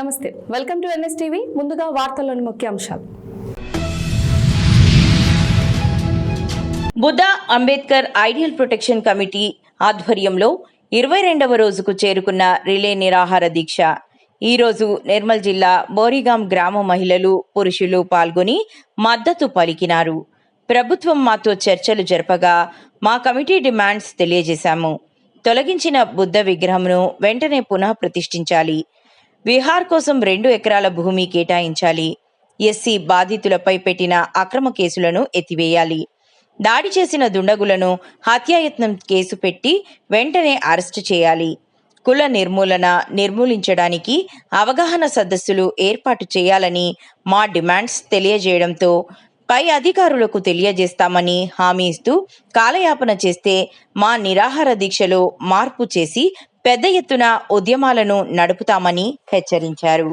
నమస్తే, welcome to NS TV. ముందుగా వార్తల్లోని ముఖ్యాంశాలు. Buddha Ambedkar ideal protection committee ఆధ్వర్యంలో 22వ రోజుకు చేరుకున్న రిలే నిరాహార దీక్ష. ఈరోజు నిర్మల్ జిల్లా బోరిగాం గ్రామ మహిళలు, పురుషులు పాల్గొని మద్దతు పలికినారు. ప్రభుత్వం మాతో చర్చలు జరపగా మా కమిటీ డిమాండ్స్ తెలియజేశాము. తొలగించిన బుద్ధ విగ్రహంను వెంటనే పునః ప్రతిష్ఠించాలి. విహార్ కోసం 2 ఎకరాల భూమి కేటాయించాలి. ఎస్సీ బాధితులపై పెట్టిన అక్రమ కేసులను ఎత్తివేయాలి. దాడి చేసిన దుండగులను హత్యాయత్నం కేసు పెట్టి వెంటనే అరెస్టు చేయాలి. కుల నిర్మూలించడానికి అవగాహన సదస్సులు ఏర్పాటు చేయాలని మా డిమాండ్స్ తెలియజేయడంతో పై అధికారులకు తెలియజేస్తామని హామీ ఇస్తూ కాలయాపన చేస్తే మా నిరాహార దీక్షలో మార్పు చేసి పెద్ద ఎత్తున ఉద్యమాలను నడుపుతామని హెచ్చరించారు.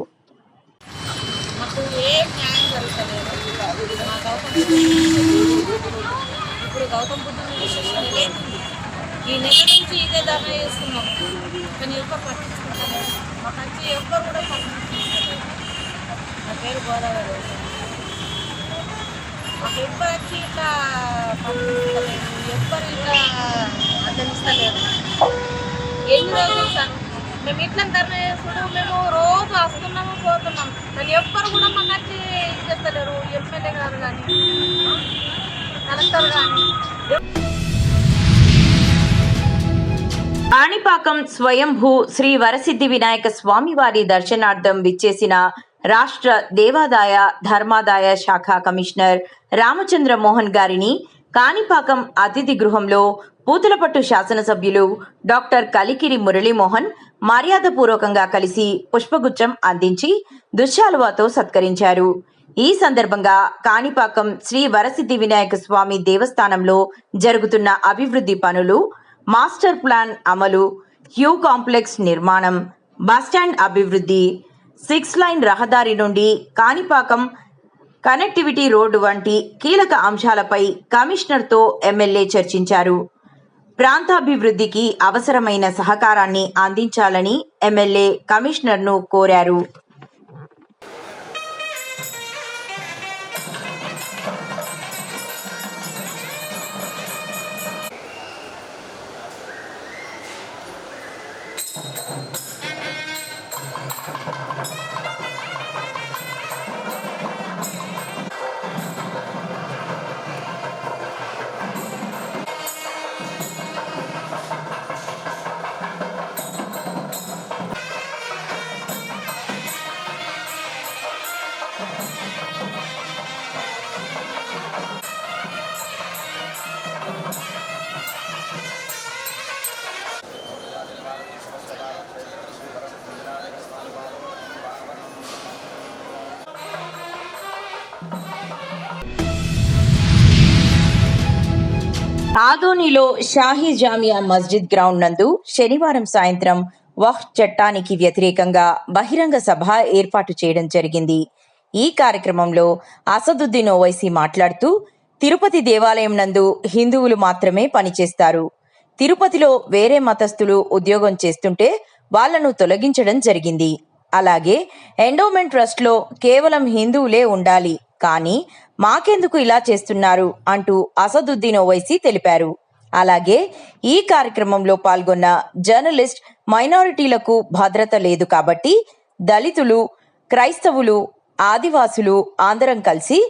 ఇప్పుడు గౌతమ్ బుద్ధుని ఈ నెల నుంచి ఇదే ధర్నా చేస్తున్నాం, కానీ ఎవ్వరు పట్టించుకుంటారు. మా కంచి ఎవ్వరు కూడా పట్టించుకుంటారు. నా పేరు గోదావరి. మాకు ఎవ్వరు వచ్చి ఇట్లా పట్టించుకోలేదు, ఎవ్వరు ఇట్లా అందిస్తలేరు. ఎన్ని రోజులు సార్ మేము ఇట్లా ధర్నా చేస్తున్నాం, మేము రోజు వస్తున్నాము పోతున్నాం, కానీ ఎవ్వరు కూడా మాకు వచ్చి చేస్తలేరు. ఎమ్మెల్యే గారు కానీ కలెక్టర్ కానీ. కాణిపాకం స్వయంభూ శ్రీ వరసిద్ధి వినాయక స్వామి వారి దర్శనార్థం విచ్చేసిన రాష్ట్ర దేవాదాయ ధర్మాదాయ శాఖ కమిషనర్ రామచంద్ర మోహన్ గారిని కాణిపాకం అతిథి గృహంలో పూతలపట్టు శాసనసభ్యులు డాక్టర్ కలికిరి మురళీమోహన్ మర్యాదపూర్వకంగా కలిసి పుష్పగుచ్చం అందించి దుశ్శాలువాతో సత్కరించారు. ఈ సందర్భంగా కాణిపాకం శ్రీ వరసిద్ధి వినాయక స్వామి దేవస్థానంలో జరుగుతున్న అభివృద్ధి పనులు, మాస్టర్ ప్లాన్ అమలు, హ్యూ కాంప్లెక్స్ నిర్మాణం, బస్టాండ్ అభివృద్ధి, 6 లైన్ రహదారి నుండి కాణిపాకం కనెక్టివిటీ రోడ్డు వంటి కీలక అంశాలపై కమిషనర్తో ఎమ్మెల్యే చర్చించారు. ప్రాంతాభివృద్ధికి అవసరమైన సహకారాన్ని అందించాలని ఎమ్మెల్యే కమిషనర్ను కోరారు. ఆదోనిలో షాహీ జామియా మస్జిద్ గ్రౌండ్ నందు శనివారం సాయంత్రం వక్ఫ్ చట్టానికి వ్యతిరేకంగా బహిరంగ సభ ఏర్పాటు చేయడం జరిగింది. ఈ కార్యక్రమంలో అసదుద్దీన్ ఓవైసీ మాట్లాడుతూ, తిరుపతి దేవాలయం నందు హిందువులు మాత్రమే పనిచేస్తారు. తిరుపతిలో వేరే మతస్థులు ఉద్యోగం చేస్తుంటే వాళ్లను తొలగించడం జరిగింది. అలాగే ఎండోమెంట్ ట్రస్ట్ లో కేవలం హిందువులే ఉండాలి, కానీ మాకెందుకు ఇలా చేస్తున్నారు అంటూ అసదుద్దీన్ ఓవైసీ తెలిపారు. అలాగే ఈ కార్యక్రమంలో పాల్గొన్న జర్నలిస్ట్, మైనారిటీలకు భద్రత లేదు కాబట్టి దళితులు, క్రైస్తవులు, ఆదివాసులు అందరం కలిసి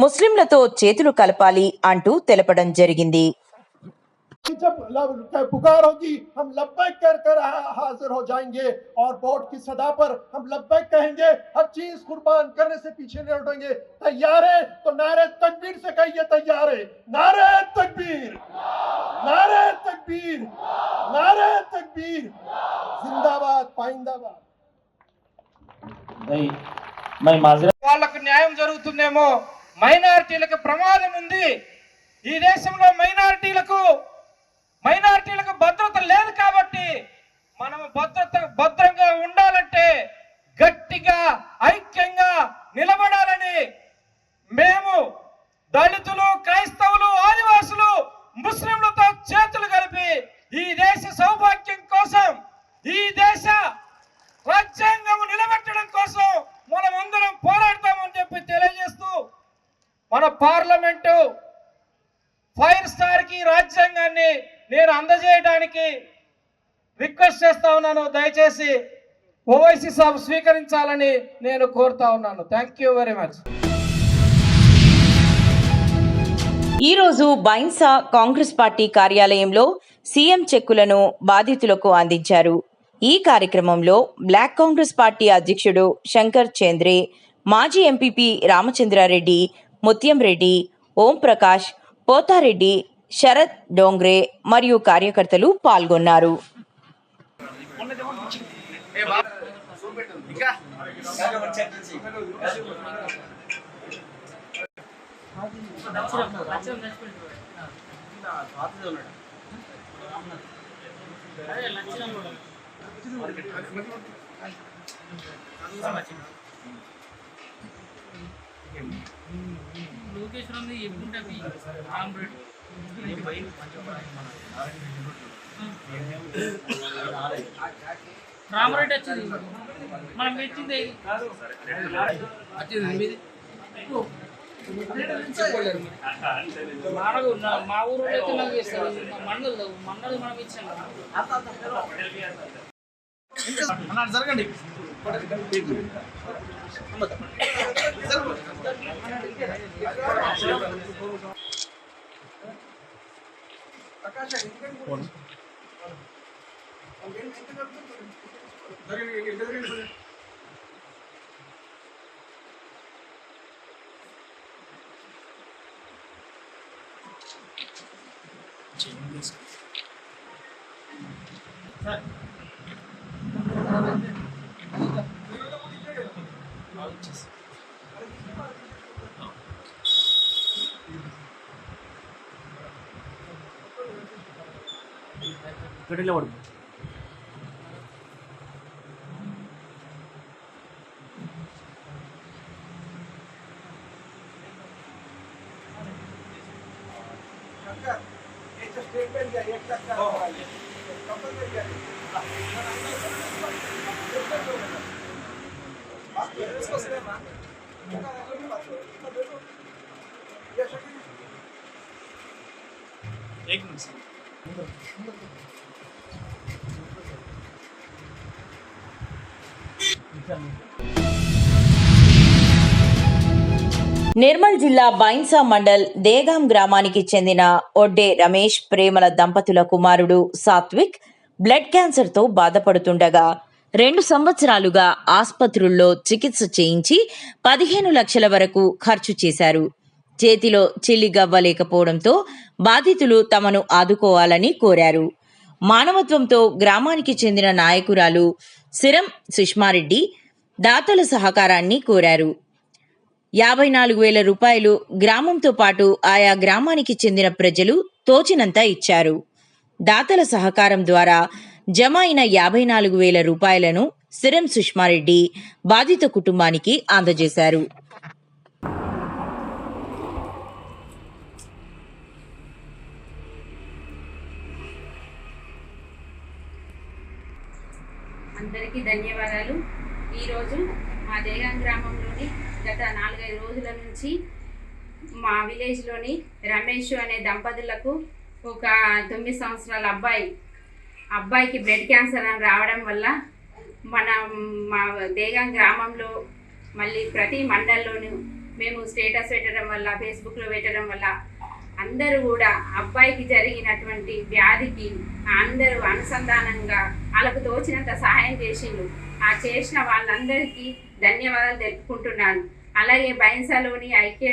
ముస్లింలతో చేతులు కలపాలి అంటూ తెలపడం జరిగింది. जब पुकार होगी हम लब्बैक कर हाजिर हो जाएंगे और वोट की सदा पर हम लब्बैक कहेंगे, हर चीज कुर्बान करने से पीछे नहीं हटेंगे। तैयार है तो नारे तकबीर से कहिए तैयार है। नारे तकबीर, नारे तकबीर, नारे तकबीर, जिंदाबाद पाइंदाबाद। వాళ్ళకు న్యాయం జరుగుతుందేమో, మైనారిటీలకు ప్రమాదం ఉంది. ఈ దేశంలో మైనారిటీలకు భద్రత లేదు కాబట్టి మనం భద్రంగా ఉండాలంటే గట్టిగా ఐక్యంగా నిలబడాలని మేము దళితులు, క్రైస్తవులు, ఆదివాసులు, ముస్లింలతో చేతులు కలిపి ఈ దేశ సౌభాగ్యం కోసం, ఈ దేశ రాజ్యాంగం నిలబెట్టడం కోసం 5 స్టార్కి రాజ్యాంగాన్ని నేను అందజేయడానికి రిక్వెస్ట్ చేస్తా ఉన్నాను. దయచేసి ఓవైసీ సభ స్వీకరించాలని నేను కోరుతా ఉన్నాను. Thank you very much. ఈరోజు బైన్సా కాంగ్రెస్ పార్టీ కార్యాలయంలో సీఎం చెక్కులను బాధితులకు అందించారు. ఈ కార్యక్రమంలో బ్లాక్ కాంగ్రెస్ పార్టీ అధ్యక్షుడు శంకర్ చంద్రే, మాజీ ఎంపీపీ రామచంద్రారెడ్డి, ముత్యం రెడ్డి, ఓం ప్రకాష్, పోతారెడ్డి, శరత్ డోంగ్రే మరియు కార్యకర్తలు పాల్గొన్నారు. రామరెడ్డి వచ్చింది మనం పెట్టింది మా ఊరు అయితే నాకు చేస్తారు. మండలు మనం ఇచ్చాం. జరగండి. గడిలో పడు. एक मिनट నిర్మల్ జిల్లా బైన్సా మండల్ దేగాం గ్రామానికి చెందిన ఒడ్డే రమేష్ ప్రేమల దంపతుల కుమారుడు సాత్విక్ బ్లడ్ క్యాన్సర్తో బాధపడుతుండగా 2 సంవత్సరాలుగా ఆస్పత్రుల్లో చికిత్స చేయించి 15 లక్షల వరకు ఖర్చు చేశారు. చేతిలో చిల్లిగవ్వలేకపోవడంతో బాధితులు తమను ఆదుకోవాలని కోరారు. మానవత్వంతో గ్రామానికి చెందిన నాయకురాలు సిరం సుష్మారెడ్డి దాతల సహకారాన్ని కోరారు. 54,000 రూపాయలు గ్రామంతో పాటు ఆయా గ్రామానికి చెందిన ప్రజలు తోచినంత ఇచ్చారు. దాతల సహకారం ద్వారా జమ అయిన 54,000 రూపాయలను సిరం సుష్మారెడ్డి బాధిత కుటుంబానికి అందజేశారు. అందరికీ ధన్యవాదాలు. ఈరోజు మా దేగాం గ్రామంలోని గత 4-5 రోజుల నుంచి మా విలేజ్లోని రమేష్ అనే దంపతులకు ఒక 9 సంవత్సరాల అబ్బాయికి బ్లడ్ క్యాన్సర్ అని రావడం వల్ల మా దేగాం గ్రామంలో మళ్ళీ ప్రతి మండలంలోనూ మేము స్టేటస్ పెట్టడం వల్ల, ఫేస్బుక్లో పెట్టడం వల్ల అందరూ కూడా అబ్బాయికి జరిగినటువంటి వ్యాధికి అందరూ అనుసంధానంగా వాళ్ళకు తోచినంత సహాయం చేసిండ్రు. ఆ చేసిన వాళ్ళందరికీ ధన్యవాదాలు తెలుపుకుంటున్నాను. అలాగే బైన్సాలోని ఐక్య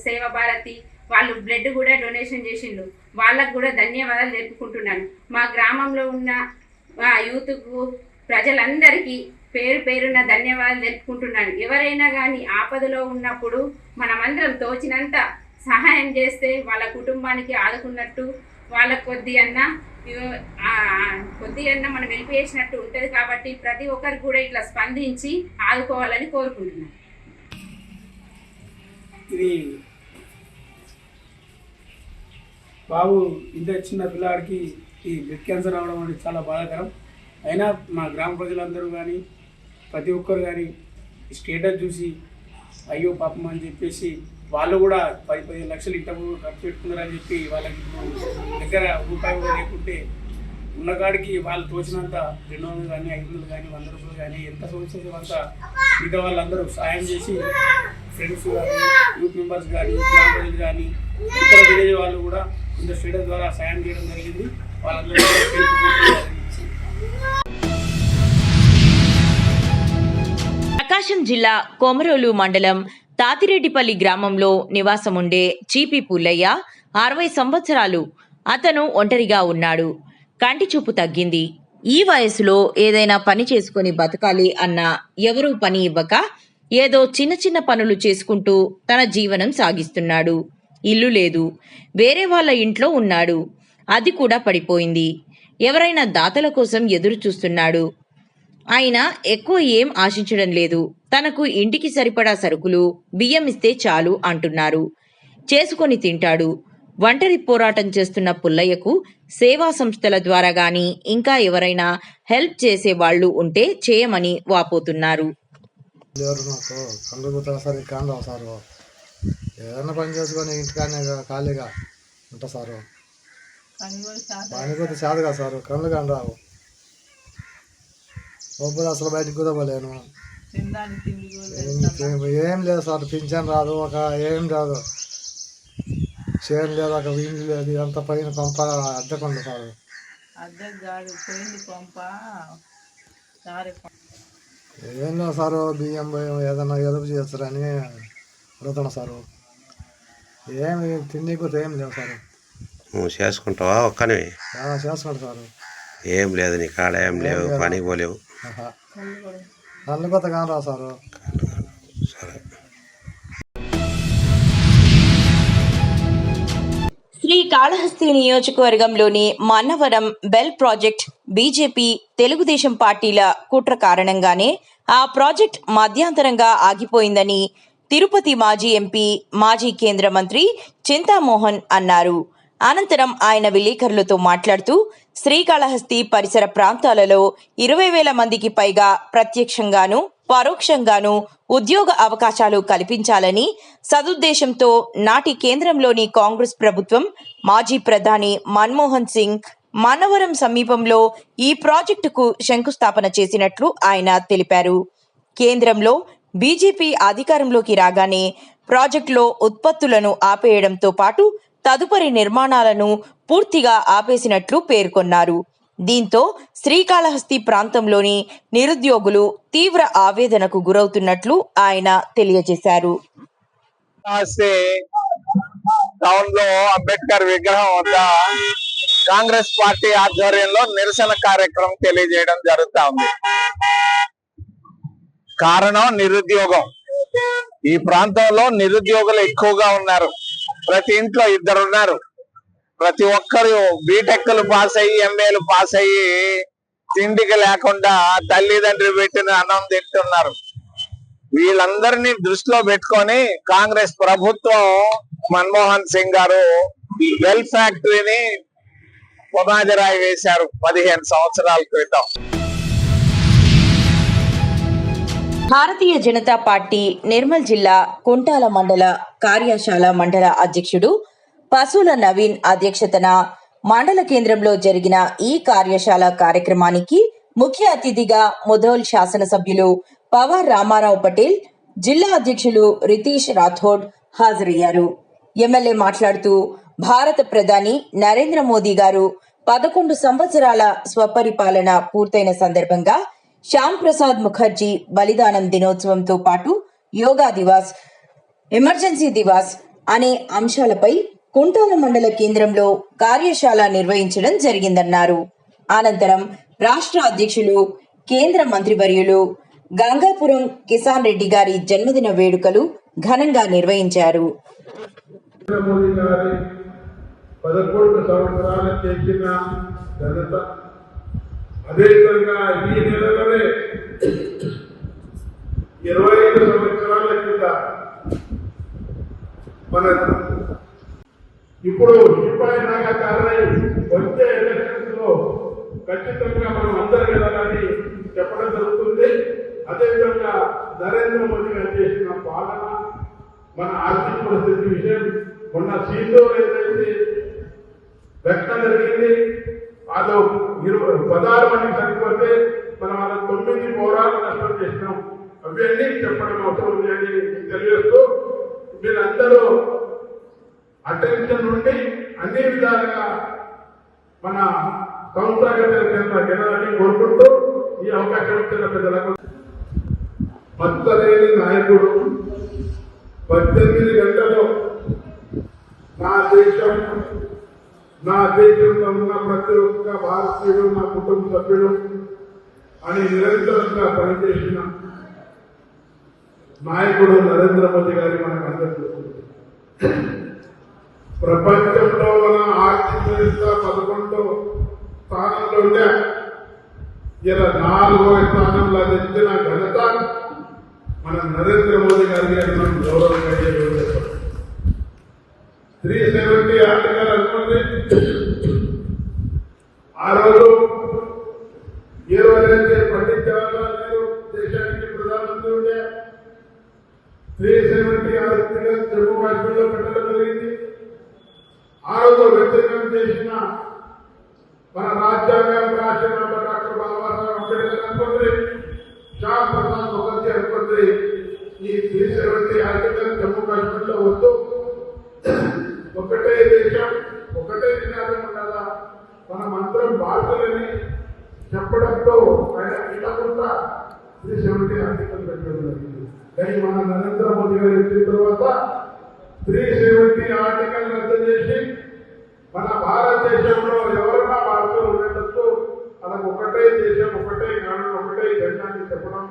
సేవ భారతి వాళ్ళు బ్లడ్ కూడా డొనేషన్ చేసిండ్రు. వాళ్ళకు కూడా ధన్యవాదాలు తెలుపుకుంటున్నాను. మా గ్రామంలో ఉన్న యూత్కు ప్రజలందరికీ పేరు పేరున ధన్యవాదాలు తెలుపుకుంటున్నాను. ఎవరైనా కానీ ఆపదలో ఉన్నప్పుడు మనమందరం తోచినంత సహాయం చేస్తే వాళ్ళ కుటుంబానికి ఆదుకున్నట్టు, వాళ్ళకు కొద్ది అన్నా మనం వెళ్ళిపోయేసినట్టు ఉంటుంది. కాబట్టి ప్రతి ఒక్కరికి కూడా ఇట్లా స్పందించి ఆదుకోవాలని కోరుకుంటున్నాను. ఇది బాబు ఇంత చిన్న పిల్లాడికి ఈ బ్లడ్ క్యాన్సర్ రావడం అనేది చాలా బాధాకరం. అయినా మా గ్రామ ప్రజలందరూ కానీ ప్రతి ఒక్కరు కానీ స్టేటస్ చూసి అయ్యో పాపం అని చెప్పేసి వాళ్ళు కూడా 10-15 లక్షలు ఇంతకు ఖర్చు పెట్టుకున్నారని చెప్పి వాళ్ళకి ఇప్పుడు దగ్గర రూపాయి కూడా లేకుంటే ఉన్నకాడికి వాళ్ళు తోచినంత 200 కానీ 500 కానీ 100 రూపాయలు కానీ ఎంత సోర్సెస్ అంతా మిగతా వాళ్ళందరూ సాయం చేసి ఫ్రెండ్స్ కానీ యూత్ మెంబర్స్ కానీ గ్రామ ప్రజలు కానీ ఇతర విలేజ్ వాళ్ళు కూడా ఇంత స్టేటస్ ద్వారా సాయం చేయడం జరిగింది. వాళ్ళందరూ ప్రకాశం జిల్లా కొమరోలు మండలం తాతిరెడ్డిపల్లి గ్రామంలో నివాసముండే చీపి పుల్లయ్య 60 సంవత్సరాలు. అతను ఒంటరిగా ఉన్నాడు. కంటి చూపు తగ్గింది. ఈ వయసులో ఏదైనా పని చేసుకుని బతకాలి అన్న ఎవరూ పని ఇవ్వక ఏదో చిన్న చిన్న పనులు చేసుకుంటూ తన జీవనం సాగిస్తున్నాడు. ఇల్లు లేదు, వేరే వాళ్ళ ఇంట్లో ఉన్నాడు. అది కూడా పడిపోయింది. ఎవరైనా దాతల కోసం ఎదురు చూస్తున్నాడు. ఆయన ఎక్కువ ఏం ఆశించడం లేదు. తనకు ఇంటికి సరిపడా సరుకులు, బియ్యం ఇస్తే చాలు అంటున్నారు. చేసుకొని తింటాడు. ఒంటరి పోరాటం చేస్తున్న పుల్లయ్యకు సేవా సంస్థల ద్వారా గాని ఇంకా ఎవరైనా హెల్ప్ చేసే వాళ్ళు ఉంటే చేయమని వాపోతున్నారు. నాకు కళ్ళు కుట్టాలి సార్, కాని రావు సారు. ఏదైనా పని చేసుకొని ఇంటికానే ఖాళీగా ఉంటా సారు. పని కొద్ది చాలు కదా సారు, కళ్ళు కాని రావు. ఒబ్బులు అసలు బయటకు కూడా పోలేను. ఏం లేదు సార్, పింఛన్ రాదు, ఒక ఏం రాదు, చేను లేదు, ఒక వీళ్ళు లేదు. ఇదంతా పైన పంప అద్దెకుంది సార్. ఏం లేదు సారు, బియ్యం ఏదన్నా ఎదుపు చేస్తారని అడుగుతున్నా సారు. ఏమి తిండి కూడా ఏం లేవు సారు. నువ్వు చేసుకుంటావా ఒక్కనే? చేసుకుంటా సారు. ఏం లేదు నీ కాడ, ఏం లేవు, పని పోలేవు. నన్ను కొత్త కాని రా సారు. సరే. శ్రీకాళహస్తి నియోజకవర్గంలోని Mannavaram bell project BJP, Telugu Desam పార్టీల కుట్ర కారణంగానే ఆ ప్రాజెక్ట్ మధ్యంతరంగా ఆగిపోయిందని తిరుపతి మాజీ ఎంపీ, మాజీ కేంద్ర మంత్రి చింతామోహన్ అన్నారు. అనంతరం ఆయన విలేకరులతో మాట్లాడుతూ శ్రీకాళహస్తి పరిసర ప్రాంతాలలో 20,000 మందికి పైగా ప్రత్యక్షంగాను పరోక్షంగాను ఉద్యోగ అవకాశాలు కల్పించాలని సదుద్దేశంతో నాటి కేంద్రంలోని కాంగ్రెస్ ప్రభుత్వం మాజీ ప్రధాని మన్మోహన్ సింగ్ మన్నవరం సమీపంలో ఈ ప్రాజెక్టుకు శంకుస్థాపన చేసినట్లు ఆయన తెలిపారు. కేంద్రంలో బీజేపీ అధికారంలోకి రాగానే ప్రాజెక్టులో ఉత్పత్తులను ఆపేయడంతో పాటు తదుపరి నిర్మాణాలను పూర్తిగా ఆపేసినట్లు పేర్కొన్నారు. దీంతో శ్రీకాళహస్తి ప్రాంతంలోని నిరుద్యోగులు తీవ్ర ఆవేదనకు గురవుతున్నట్లు ఆయన తెలియజేశారు. టౌన్ లో అంబేద్కర్ విగ్రహం వద్ద కాంగ్రెస్ పార్టీ ఆధ్వర్యంలో నిరసన కార్యక్రమం తెలియజేయడం జరుగుతా ఉంది. కారణం నిరుద్యోగం. ఈ ప్రాంతంలో నిరుద్యోగులు ఎక్కువగా ఉన్నారు. ప్రతి ఇంట్లో 2 ఉన్నారు. ప్రతి ఒక్కరు బీటెక్లు పాస్ అయ్యి, ఎంఏలు పాస్ అయ్యి తిండికి లేకుండా తల్లిదండ్రులు పెట్టిన అన్నం తింటున్నారు. వీళ్ళందరినీ దృష్టిలో పెట్టుకొని కాంగ్రెస్ ప్రభుత్వం మన్మోహన్ సింగ్ గారు వెల్ ఫ్యాక్టరీని పునాదిరాయి వేశారు 15 సంవత్సరాల క్రితం. భారతీయ జనతా పార్టీ నిర్మల్ జిల్లా కుంటాల మండల కార్యశాల మండల అధ్యక్షుడు పశువుల నవీన్ అధ్యక్షతన మండల కేంద్రంలో జరిగిన ఈ కార్యశాల కార్యక్రమానికి ముఖ్య అతిథిగా ముధోల్ శాసనసభ్యులు పవార్ రామారావు పటేల్, జిల్లా అధ్యక్షులు రితీష్ రాథోడ్ హాజరయ్యారు. ఎమ్మెల్యే మాట్లాడుతూ భారత ప్రధాని నరేంద్ర మోదీ గారు 11 సంవత్సరాల స్వపరిపాలన పూర్తయిన సందర్భంగా శ్యామ్ ప్రసాద్ ముఖర్జీ బలిదానం దినోత్సవంతో పాటు యోగా దివాస్, ఎమర్జెన్సీ దివాస్ అనే అంశాలపై కుంటాల మండల కేంద్రంలో కార్యశాల నిర్వహించడం జరిగిందన్నారు. అనంతరం రాష్ట్ర అధ్యక్షులు, కేంద్ర మంత్రివర్యులు గంగాపురం కిసాన్ రెడ్డి గారి జన్మదిన వేడుకలు ఘనంగా నిర్వహించారు. 11 సంవత్సరాలు చేసిన ఘనత, అదేవిధంగా ఈ నెలలోనే 25 సంవత్సరాల కింద మన ఇప్పుడు సిపాయిలాగా కారణమై వచ్చే ఎలక్షన్స్ లో ఖచ్చితంగా మనం అందరి వెళ్ళాలని చెప్పడం జరుగుతుంది. అదేవిధంగా నరేంద్ర మోదీ గారు చేసిన పాలన, మన ఆర్థిక పరిస్థితి రక్తం జరిగింది. వాళ్ళు 16 మంది చనిపోతే మనం వాళ్ళ 9 పోరాలు నష్టం చేసినాం. అవన్నీ చెప్పడం అవసరం ఉంది అని తెలియజేస్తూ మీరందరూ అటెన్షన్ నుండి అన్ని విధాలుగా మన సంస్థాగత జనాన్ని కోరుకుంటూ ఈ అవకాశం ఇచ్చిన ప్రజలకు మత్తలేని నాయకుడు 18 గంటలు నా దేశంలో ఉన్న ప్రతి ఒక్క భారతీయుడు నా కుటుంబ సభ్యుడు అని నిరంతరంగా పనిచేసిన నాయకుడు నరేంద్ర మోదీ గారి మనకు అందరికీ ప్రపంచంలో మన ఆర్థిక వ్యవస్థ 11వ స్థానంలో ఉంటే ఇలా 4వ స్థానంలో తెచ్చిన ఘనత మన నరేంద్ర మోదీ గారికి మనం గౌరవంగా చెప్పారు. 370 ఆర్టికల్ అనుకుంది. ఆ రోజు 20 పండిత్ జవహర్లాల్ నెహ్రూ దేశానికి ప్రధానమంత్రి ఉండే 370 ఆర్టికల్ జమ్మూ కాశ్మీర్లో పెట్టడం జరిగింది. ఆ రోజు వ్యతిరేకం చేసిన మన రాజ్యాంగం రాసిన డాక్టర్ బాబాసాహెబ్ అంబేద్కర్ అనుకుంది, శ్యామ్ ప్రసాద్ ముఖర్జీ అనుకుంది, ఈ 370 ఆర్టికల్ జమ్మూ కాశ్మీర్లో వద్దు, ఒకటే దేశం ఒకటే నినాదం ఉండాలా, మన మంత్రం భారతులని చెప్పడంతో ఆయన ఇటకుండా 370 ఆర్టికల్ పెట్టడం జరిగింది. కానీ మన నరేంద్ర మోదీ గారు వచ్చిన తర్వాత 370 ఆర్టికల్ రద్దు చేసి మన భారతదేశంలో ఎవరైనా భారతీయులు ఉండేటట్టు మనకు ఒకటే దేశం ఒకటే కారణం ఒకటే జెండాన్ని చెప్పడం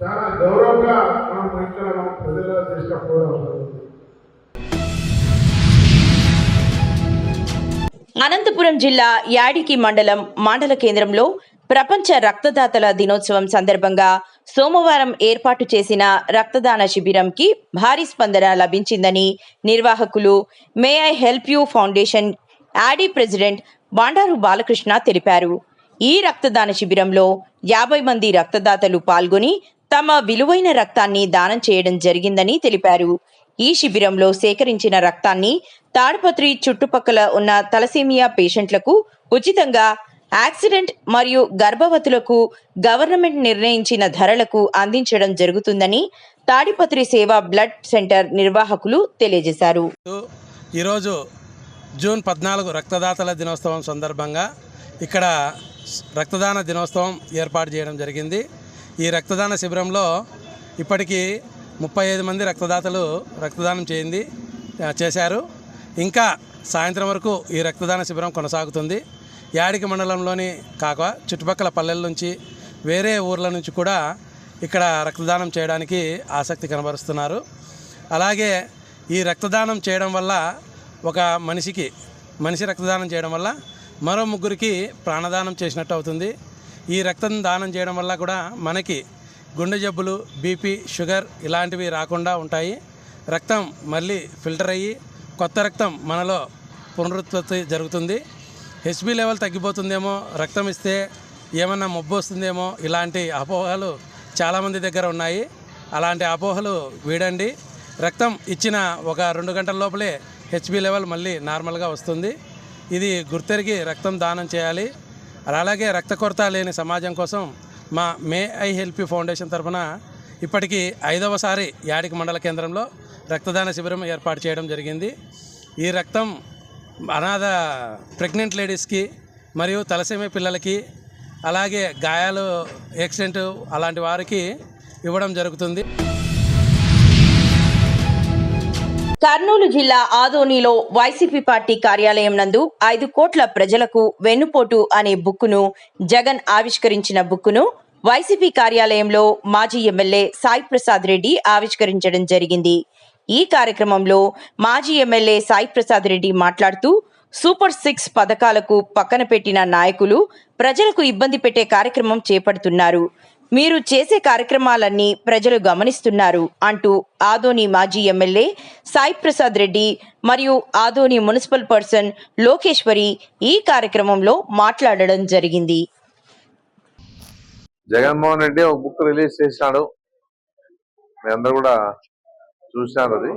చాలా గౌరవంగా మనం ఇక్కడ మన ప్రజల చేసినప్పుడు. అనంతపురం జిల్లా యాడికి మండల కేంద్రంలో ప్రపంచ రక్తదాతల దినోత్సవం సందర్భంగా సోమవారం ఏర్పాటు చేసిన రక్తదాన శిబిరంకి భారీ స్పందన లభించిందని నిర్వాహకులు may I help you foundation యాడి ప్రెసిడెంట్ బండారు బాలకృష్ణ తెలిపారు. ఈ రక్తదాన శిబిరంలో 50 మంది రక్తదాతలు పాల్గొని తమ విలువైన రక్తాన్ని దానం చేయడం జరిగిందని తెలిపారు. ఈ శిబిరంలో సేకరించిన రక్తాన్ని తాడిపత్రి చుట్టుపక్కల ఉన్న తలసేమియా పేషెంట్లకు ఉచితంగా, యాక్సిడెంట్ మరియు గర్భవతులకు గవర్నమెంట్ నిర్ణయించిన ధరలకు అందించడం జరుగుతుందని తాడిపత్రి సేవా బ్లడ్ సెంటర్ నిర్వాహకులు తెలియజేశారు. ఈరోజు జూన్ 14 రక్తదాతల దినోత్సవం సందర్భంగా ఇక్కడ రక్తదాన దినోత్సవం ఏర్పాటు చేయడం జరిగింది. ఈ రక్తదాన శిబిరంలో ఇప్పటికీ 35 మంది రక్తదాతలు రక్తదానం చేశారు. ఇంకా సాయంత్రం వరకు ఈ రక్తదాన శిబిరం కొనసాగుతుంది. యాడికి మండలంలోని కాక చుట్టుపక్కల పల్లెల నుంచి వేరే ఊర్ల నుంచి కూడా ఇక్కడ రక్తదానం చేయడానికి ఆసక్తి కనబరుస్తున్నారు. అలాగే ఈ రక్తదానం చేయడం వల్ల ఒక మనిషి రక్తదానం చేయడం వల్ల మరో 3కి ప్రాణదానం చేసినట్టు అవుతుంది. ఈ రక్తం దానం చేయడం వల్ల కూడా మనకి గుండె జబ్బులు, బీపీ, షుగర్ ఇలాంటివి రాకుండా ఉంటాయి. రక్తం మళ్ళీ ఫిల్టర్ అయ్యి కొత్త రక్తం మనలో పునరుత్పత్తి జరుగుతుంది. హెచ్బీ లెవెల్ తగ్గిపోతుందేమో, రక్తం ఇస్తే ఏమన్నా మొబ్బు వస్తుందేమో, ఇలాంటి అపోహలు చాలామంది దగ్గర ఉన్నాయి. అలాంటి అపోహలు వీడండి. రక్తం ఇచ్చిన ఒక 2 గంటల లోపలే హెచ్బీ లెవెల్ మళ్ళీ నార్మల్గా వస్తుంది. ఇది గుర్తెరిగి రక్తం దానం చేయాలి. అలాగే రక్త కొరత లేని సమాజం కోసం మా మే ఐ హెల్ప్ యూ ఫౌండేషన్ తరఫున ఇప్పటికీ 5వసారి యాడికి మండల కేంద్రంలో రక్తదాన శిబిరం ఏర్పాటు చేయడం జరిగింది. ఈ రక్తం అనాథ ప్రెగ్నెంట్ లేడీస్కి మరియు తలసేమియా పిల్లలకి, అలాగే గాయాలు, యాక్సిడెంట్ అలాంటి వారికి ఇవ్వడం జరుగుతుంది. కర్నూలు జిల్లా ఆదోనిలో వైసీపీ పార్టీ కార్యాలయం నందు 5 కోట్ల ప్రజలకు వెన్నుపోటు అనే బుక్కును జగన్ ఆవిష్కరించిన బుక్కును వైసీపీ కార్యాలయంలో మాజీ ఎమ్మెల్యే సాయి ప్రసాద్ రెడ్డి ఆవిష్కరించడం జరిగింది. ఈ కార్యక్రమంలో మాజీ ఎమ్మెల్యే సాయి ప్రసాద్ రెడ్డి మాట్లాడుతూ సూపర్ 6 పథకాలకు పక్కన పెట్టిన నాయకులు ప్రజలకు ఇబ్బంది పెట్టే కార్యక్రమం చేపడుతున్నారు. మీరు చేసే కార్యక్రమాలన్నీ ప్రజలు గమనిస్తున్నారు అంటూ ఆదోని మాజీ ఎమ్మెల్యే సాయి ప్రసాద్ రెడ్డి మరియు ఆదోని మున్సిపల్ పర్సన్ లోకేశ్వరి ఈ కార్యక్రమంలో మాట్లాడడం జరిగింది. జగన్మోహన్ రెడ్డి ఒక బుక్ రిలీజ్ చేసినాడు, మీ అందరూ కూడా చూసినారు. అది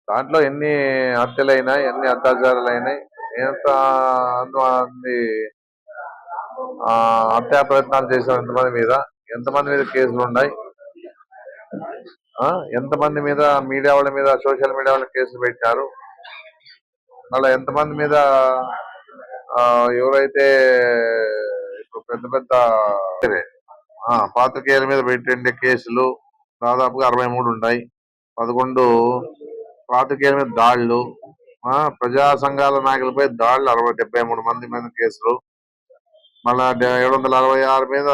దాంట్లో ఎన్ని హత్యలైనా, ఎన్ని అత్యాచారాలు అయినాయి, ఎంతమంది హత్యా ప్రయత్నాలు చేశారు, ఎంతమంది మీద కేసులు ఉన్నాయి, ఎంతమంది మీద మీడియా వాళ్ళ మీద సోషల్ మీడియా వాళ్ళ కేసులు పెట్టారు, మళ్ళీ ఎంతమంది మీద ఎవరైతే ఇప్పుడు పెద్ద పాత్రికేయుల మీద పెట్టిండే కేసులు దాదాపుగా 63 ఉన్నాయి. 11 పాత్రికేయుల మీద దాడులు, ప్రజా సంఘాల నాయకులపై దాడులు 73 మంది మీద కేసులు, మళ్ళా 766 మీద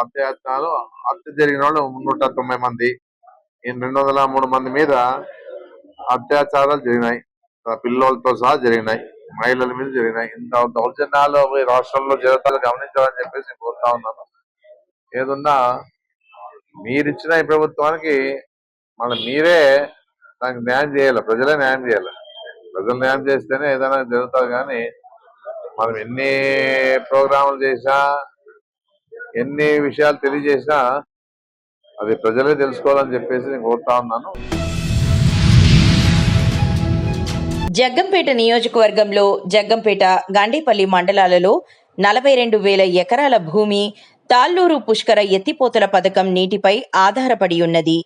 అత్యాచారాలు, హత్య జరిగిన వాళ్ళు 190 మంది, 203 మంది మీద అత్యాచారాలు జరిగినాయి, పిల్లలతో సహా జరిగినాయి, మహిళల మీద జరిగినాయి. ఇంత దౌర్జన్యాలు రాష్ట్రంలో జరుగుతాలు గమనించాలని చెప్పేసి కోరుతా ఉన్నాను. ఏదున్నా మీరిచ్చిన ఈ ప్రభుత్వానికి మళ్ళీ మీరే దానికి న్యాయం చేయాలి, ప్రజలే న్యాయం చేయాలి. ప్రజలు న్యాయం చేస్తేనే ఏదైనా జరుగుతుంది. కానీ మనం ఎన్ని ప్రోగ్రాములు చేసినా, ఎన్ని విషయాలు తెలియజేసినా అది ప్రజలే తెలుసుకోవాలని చెప్పేసి నేను కోరుతా ఉన్నాను. జగ్గంపేట నియోజకవర్గంలో జగ్గంపేట, గండేపల్లి మండలాలలో 42,000 ఎకరాల భూమి తాళ్ళూరు పుష్కర ఎత్తిపోతల పథకం నీటిపై ఆధారపడి ఉన్నది.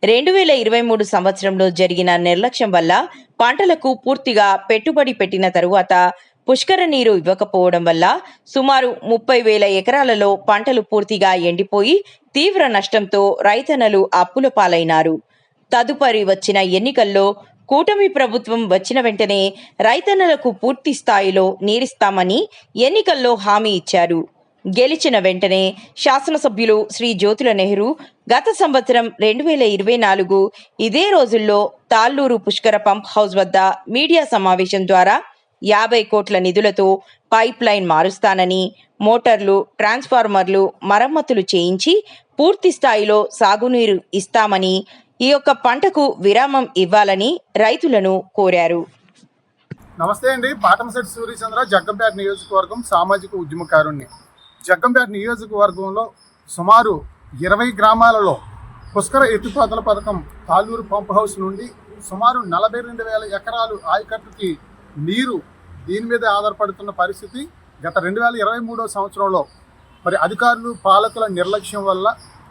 2023 సంవత్సరంలో జరిగిన నిర్లక్ష్యం వల్ల పంటలకు పూర్తిగా పెట్టుబడి పెట్టిన తరువాత పుష్కర నీరు ఇవ్వకపోవడం వల్ల సుమారు 30,000 ఎకరాలలో పంటలు పూర్తిగా ఎండిపోయి తీవ్ర నష్టంతో రైతన్నలు అప్పుల పాలైనారు. తదుపరి వచ్చిన ఎన్నికల్లో కూటమి ప్రభుత్వం వచ్చిన వెంటనే రైతన్నలకు పూర్తి స్థాయిలో నీరిస్తామని ఎన్నికల్లో హామీ ఇచ్చారు. గెలిచిన వెంటనే శాసనసభ్యులు శ్రీ జ్యోతుల నెహ్రూ గత సంవత్సరం 2024 ఇదే రోజుల్లో తాళ్ళూరు పుష్కర పంప్ హౌస్ వద్ద మీడియా సమావేశం ద్వారా 50 కోట్ల నిధులతో పైప్ లైన్ మారుస్తానని, మోటార్లు, ట్రాన్స్ఫార్మర్లు మరమ్మతులు చేయించి పూర్తి స్థాయిలో సాగునీరు ఇస్తామని, ఈ యొక్క పంటకు విరామం ఇవ్వాలని రైతులను కోరారు. నమస్తే అండి. పాటంశెట్టి సూర్యచంద్ర, జగ్గంపేట నియోజకవర్గం సామాజిక ఉద్యమకారుణ్ణి. జగ్గంపేట నియోజకవర్గంలో సుమారు 20 గ్రామాలలో పుష్కర ఎత్తిపోతల పథకం తాళ్ళూరు పంప్ హౌస్ నుండి సుమారు 42,000 ఎకరాలు ఆయకట్టుకి నీరు దీని మీద ఆధారపడుతున్న పరిస్థితి. గత 2023 సంవత్సరంలో మరి అధికారులు, పాలకుల నిర్లక్ష్యం వల్ల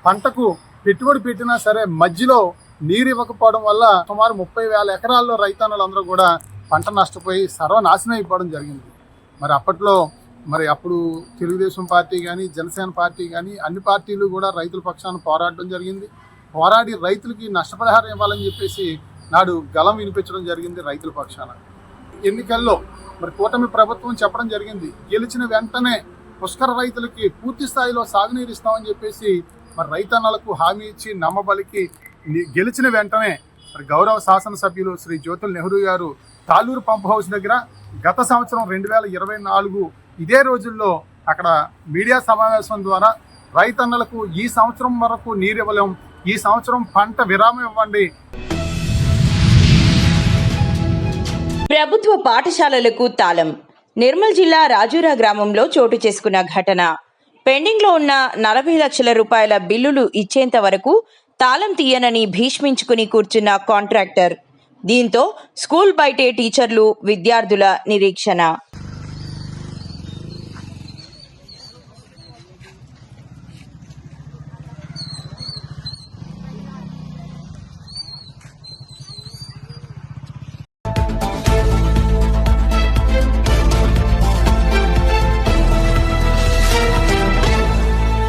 పంటకు పెట్టుబడి పెట్టినా సరే మధ్యలో నీరు ఇవ్వకపోవడం వల్ల సుమారు 30,000 ఎకరాల్లో రైతన్నులందరూ కూడా పంట నష్టపోయి సర్వనాశనం అయిపోవడం జరిగింది. మరి అప్పుడు తెలుగుదేశం పార్టీ కానీ, జనసేన పార్టీ కానీ అన్ని పార్టీలు కూడా రైతుల పక్షాన పోరాడడం జరిగింది. పోరాడి రైతులకి నష్టపరిహారం ఇవ్వాలని చెప్పేసి నాడు గలం వినిపించడం జరిగింది రైతుల పక్షాన. ఎన్నికల్లో మరి కూటమి ప్రభుత్వం చెప్పడం జరిగింది, గెలిచిన వెంటనే పుష్కర రైతులకి పూర్తి స్థాయిలో సాగునీరు ఇస్తామని చెప్పేసి మరి రైతన్నలకు హామీ ఇచ్చి నమ్మబలికి గెలిచిన వెంటనే మరి గౌరవ శాసనసభ్యులు శ్రీ జ్యోతుల నెహ్రూ గారు తాళ్ళూరు పంప్ హౌస్ దగ్గర గత సంవత్సరం 2024 ఇదే రోజుల్లో అక్కడ మీడియా సమావేశం ద్వారా రైతన్నలకు ఈ సంవత్సరం వరకు నీరు ఇవ్వలేం, ఈ సంవత్సరం పంట విరామం ఇవ్వండి. ప్రభుత్వ పాఠశాలలకు తాళం. నిర్మల్ జిల్లా రాజూరా గ్రామంలో చోటు చేసుకున్న ఘటన. పెండింగ్లో ఉన్న 40 లక్షల రూపాయల బిల్లులు ఇచ్చేంత వరకు తాళం తీయనని భీష్మించుకుని కూర్చున్న కాంట్రాక్టర్. దీంతో స్కూల్ బయటే టీచర్లు, విద్యార్థుల నిరీక్షణ.